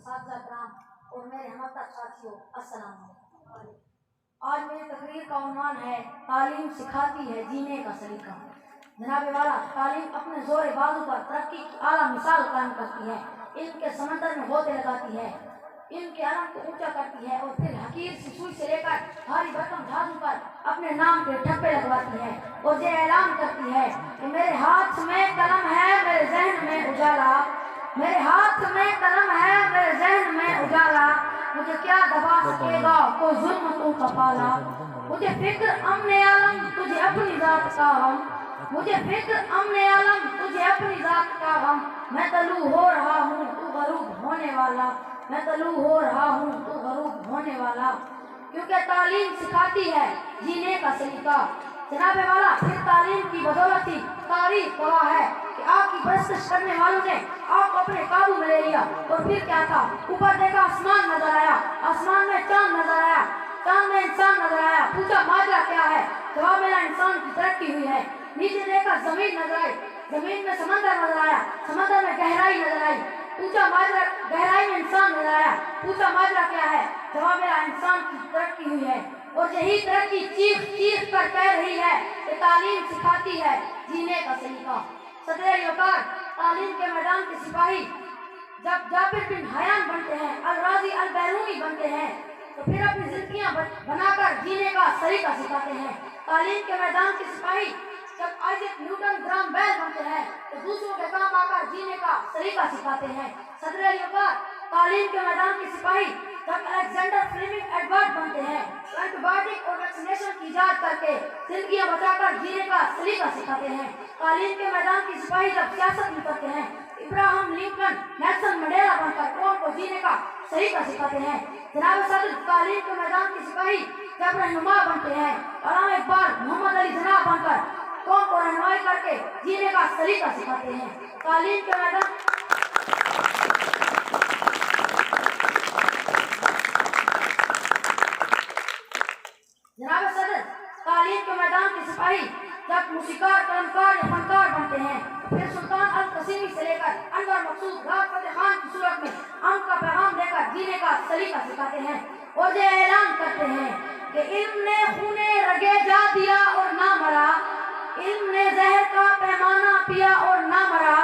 اساتذہ کرام اور میرے ہمدرد ساتھیوں، السلام علیکم۔ آج میری تقریر کا عنوان ہے تعلیم سکھاتی ہے جینے کا سلیقہ۔ جناب والا، تعلیم اپنے زور بازو پر ترقی کی اعلیٰ مثال قائم کرتی ہے، علم کے سمندر میں غوطے لگاتی ہے، علم کے علم کو اونچا کرتی ہے اور پھر حقیر سی سوئی سے لے کر بھاری بھرکم جہازوں پر اپنے نام کے ٹھپے لگواتی ہے اور یہ اعلان کرتی ہے کہ میرے ہاتھ میں قلم ہے، میرے ذہن میں اجالا، میرے ہاتھ میں قلم ہے، میرے ذہن میں اجالا، مجھے کیا دبا سکے گا کوئی ظلم تو کا پالا، مجھے فکر امن عالم تجھے اپنی ذات کا غم، مجھے فکر امن عالم تجھے اپنی ذات کا غم، میں طلوع ہو رہا ہوں تو غروب ہونے والا، میں طلوع ہو رہا ہوں تو غروب ہونے والا، کیونکہ تعلیم سکھاتی ہے جینے کا سلیقہ۔ جناب والا، پھر تعلیم کی بدولت ہی تاریخ گواہ ہے کہ آپ کی پرستش کرنے والوں نے آپ کو اپنے قابو میں لے لیا، اور پھر کیا تھا؟ اوپر دیکھا آسمان نظر آیا، آسمان میں چاند نظر آیا، چاند میں انسان نظر آیا، پوچھا ماجرا کیا ہے؟ جواب ملا انسان کی ترقی ہوئی ہے۔ نیچے دیکھا زمین نظر آئی، زمین میں سمندر نظر آیا، سمندر میں گہرائی نظر آئی، پوچھا ماجرا، گہرائی میں انسان نظر آیا، پوچھا ماجرا کیا ہے؟ جواب ملا انسان کی ترقی ہوئی ہے۔ اور یہی ترقی چیخ چیخ کر کہہ رہی ہے کہ تعلیم سکھاتی ہے جینے کا سلیقہ۔ صدر یوکار، تعلیم کے میدان کے سپاہی جب جابر بن حیان بنتے ہیں، الراضی البیرونی بنتے ہیں، تو پھر اپنی زندگیاں بنا کر جینے کا سلیقہ سکھاتے ہیں۔ تعلیم کے میدان کے سپاہی جب آئزیک نیوٹن، گرام بیل بنتے ہیں، تو دوسروں کے کام آ کر جینے کا سلیقہ سکھاتے ہیں۔ صدر یوکار، تعلیم کے میدان کے سپاہی جب الیگزینڈر فلیمنگ ایڈورڈ بنتے ہیں، تو اینٹی بایوٹک اور ویکسینیشن کی ایجاد کر کے زندگیاں بچا کر جینے کا سلیقہ سکھاتے ہیں۔ تعلیم کے میدان کے سپاہی جب سیاست میں کرتے ہیں، ابراہم لنکن، نیلسن منڈیلا بن کر قوم کو جینے کا سلیقہ سکھاتے ہیں۔ جناب صدر، تعلیم کے میدان کے سپاہی جب رہنما بنتے ہیں، علامہ اقبال، محمد علی جناح بن کر قوم کو رہنمائی کر کے جینے کا سلیقہ سکھاتے ہیں۔ تعلیم کے میدان جناب صدر، تعلیم کے میدان کے سپاہی جب موسیقار، قلمکار یا فنکار بنتے ہیں، پھر سلطان القسیمی سے لے کر انور مقصود، راج فتح خان کی صورت میں امن کا پیغام دے کر جینے کا سلیقہ سکھاتے ہیں اور یہ اعلان کرتے ہیں کہ علم نے خونے رگے جا دیا اور نہ مرا، علم نے زہر کا پیمانہ پیا اور نہ مرا،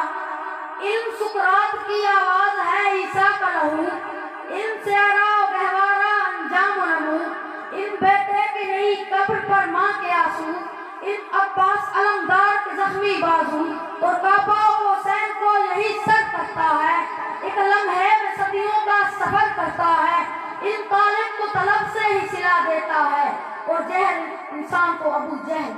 علم سقراط کی آواز ہے عیسیٰ کا لہو، علم سے آرا و گہوارا انجام و نمو، علم بیٹے کی نہیں قبر پر ماں کے آنسو، علم عباس علمدار کے زخمی بازو اور کعبہ و حسین کو یہی سر کرتا ہے، ایک لمحے میں صدیوں کا سفر کرتا ہے، علم طالب کو طلب سے ہی سلا دیتا ہے اور جہل انسان کو ابو جہل